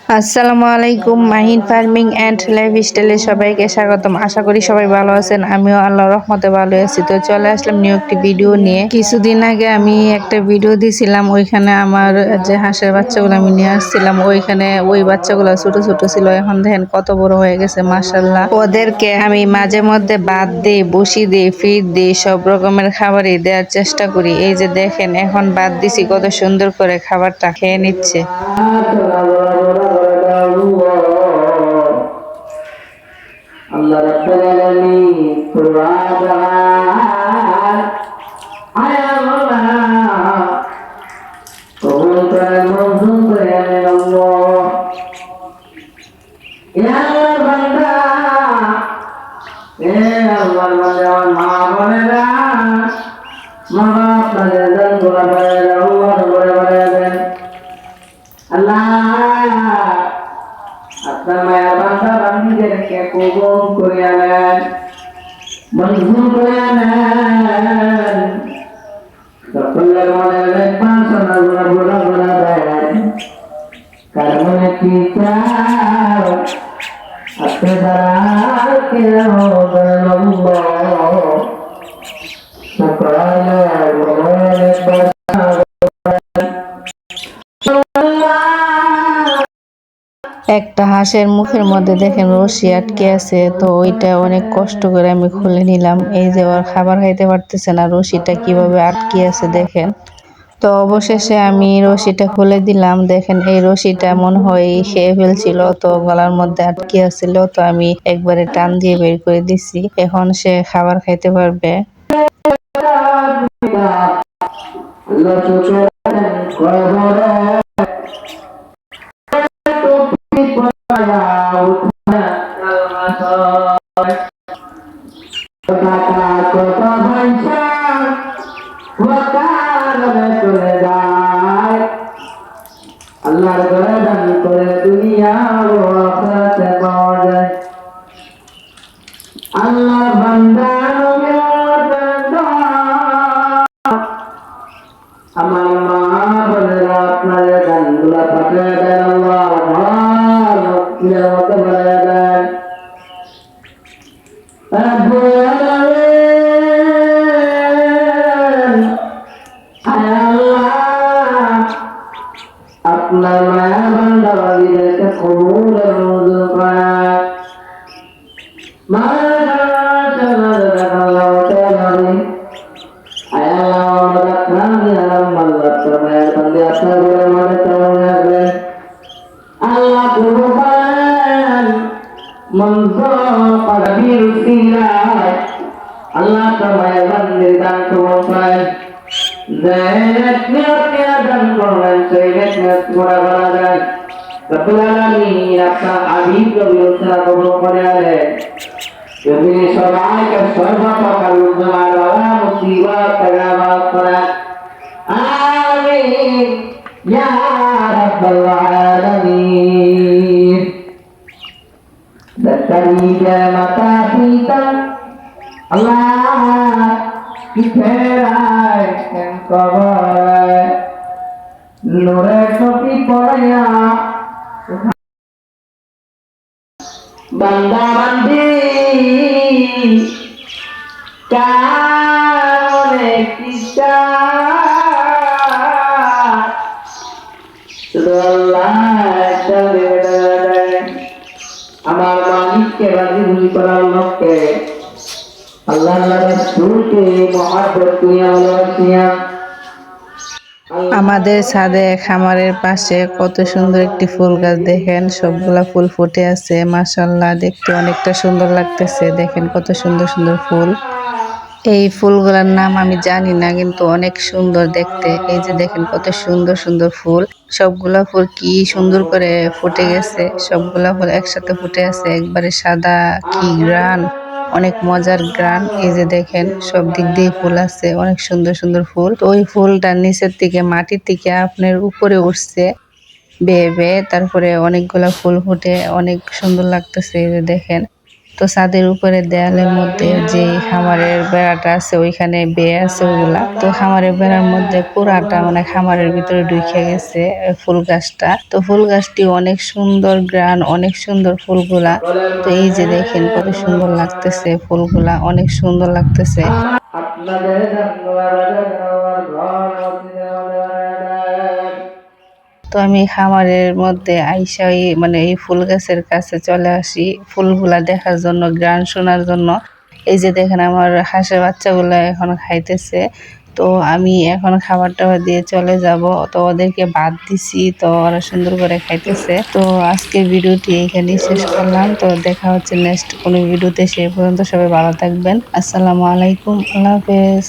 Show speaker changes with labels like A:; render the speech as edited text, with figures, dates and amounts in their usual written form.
A: আসসালামু আলাইকুম। Mahin farming and লাইফস্টাইলে সবাইকে স্বাগতম। আশা করি সবাই ভালো আছেন। আমিও আল্লাহর রহমতে ভালো আছি। তো চলে আসলাম নিউ একটি ভিডিও নিয়ে। কিছুদিন আগে আমি একটা ভিডিও দিয়েছিলাম, ওইখানে আমার যে হাঁসের বাচ্চাগুলো আমি নিয়ে আসছিলাম, ওইখানে ওই বাচ্চাগুলো ছোট ছোট ছিল। এখন দেখেন কত বড় হয়ে গেছে, মাশাআল্লাহ। ওদেরকে আমি মাঝে মধ্যে ভাত দিই, বসি দিই, ফিড দিই, সব রকমের খাবারই দেওয়ার চেষ্টা করি। এই যে দেখেন এখন ভাত দিছি, কত সুন্দর করে খাবারটা খেয়ে নিচ্ছে। আল্লাহ রাব্বুল আলামিন কুরআন আয়াল্লাহ কবুল করে মঞ্জুর করে আল্লাহ। ইয়া বান্দা এ আল্লাহর বান্দা মা বোনেরা, মা বাবাদের দোয়া করে আল্লাহ বলে দেন আল্লাহ আপনার মায়ের বান্দা বান্দিদেরকে কবুল করে নেন, মঞ্জুর করে নেন। সকলের মনে বাসনা গুলা গুলা গুলা দেন, কার মনে কি চাও আপনি দ্বারা কে হবেন আল্লাহ। সকলের মনে একটা হাঁসের মুখের মধ্যে দেখেন রশি আটকে আছে, তো ওইটা অনেক কষ্ট করে আমি খুলে নিলাম। এই যে ওর খাবার খাইতে পারতেছে না, রশিটা কিভাবে আটকে আছে দেখেন। তো অবশেষে আমি রশিটা খুলে দিলাম। দেখেন এই রশিটা মনে হয় খেয়ে ফেলছিল, তো গলার মধ্যে আটকে আছিল, তো আমি একবারে টান দিয়ে বের করে দিছি। এখন সে খাবার খাইতে পারবে। আল্লাহর ঘরে দান করে দুনিয়া ও আখিরাতে পাওয়া যায়। আল্লাহ বান্দা আমার মা বোনেরা আপনাদের গানগুলা পাঠিয়ে দেন আল্লাহ, ভালো মতো বলে দেন আপনার মায়া বান্দা বাড়িদেরকে কবুল মঞ্জুর করেন। আল্লাহ তোমায় বান্দির দান কবুল করেন। যে নেকনিয়তকে দান করবেন সেই নেকনিয়ত পুরা করা যায়। রব্বুল আলামিন আপনার হাবিব নবীর উসরা কবুল করে নেন। যদি সবাইকে সর্বপ্রকার উদ্ধার বালা মুসিবত থেকে মাফ করেন। আমিন ইয়া রাব্বাল আলামিন। দস্তগীরে মাতা পিতা আল্লাহ কিফেরায় কবরে নূরে সফি পড়ায়া বান্দা বান্দি কানে কিসা আল্লাহ আমার মালিককে রাজি খুশি করার লক্ষ্যে আল্লাহ রাসূলকে মহব্বত করিয়া ভালোবাসিয়া আমাদের ছাদে খামারের পাশে কত সুন্দর একটি ফুল গাছ, দেখেন সবগুলা ফুল ফুটে আছে। মাশাআল্লাহ, দেখতে অনেকটা সুন্দর লাগতেছে। দেখেন কত সুন্দর সুন্দর ফুল। এই ফুলগুলোর নাম আমি জানি না, কিন্তু অনেক সুন্দর দেখতে। এই যে দেখেন কত সুন্দর সুন্দর ফুল। সবগুলা ফুল কি সুন্দর করে ফুটে গেছে, সবগুলা ফুল একসাথে ফুটে আছে, একবারে সাদা, কি গ্রান, অনেক মজার গ্রান। এই যে দেখেন সব দিক দিয়ে ফুল আছে, অনেক সুন্দর সুন্দর ফুল। তো ওই ফুলটার নিচের থেকে মাটির থেকে আপনার উপরে উঠছে বেয়ে বেয়ে, তারপরে অনেকগুলা ফুল ফুটে অনেক সুন্দর লাগতেছে। এই যে দেখেন তো ছাদের উপরে দেয়ালের মধ্যে যে খামারের বেড়াটা আছে ওইখানে বেয়ে আছে ওগুলা। তো খামারের বেড়ার মধ্যে পুরাটা মানে খামারের ভিতরে ঢুকে গেছে ফুল গাছটা। তো ফুল গাছটি অনেক সুন্দর গ্রান, অনেক সুন্দর ফুলগুলা। তো এই যে দেখেন কত সুন্দর লাগতেছে ফুলগুলা, অনেক সুন্দর লাগতেছে। তো আমি খামারের মধ্যে আইসা মানে এই ফুল গাছের কাছে চলে আসি ফুলগুলা দেখার জন্য, গান শোনার জন্য। এই যে দেখেন আমার হাঁসের বাচ্চাগুলো এখন খাইতেছে। তো আমি এখন খাবার টাবার দিয়ে চলে যাব। তো ওদেরকে ভাত দিছি, তো ওরা সুন্দর করে খাইতেছে। তো আজকের ভিডিওটি এখানেই শেষ করলাম। তো দেখা হচ্ছে নেক্সট কোনো ভিডিওতে। সেই পর্যন্ত সবাই ভালো থাকবেন। আসসালামু আলাইকুম, আল্লাহ হাফেজ।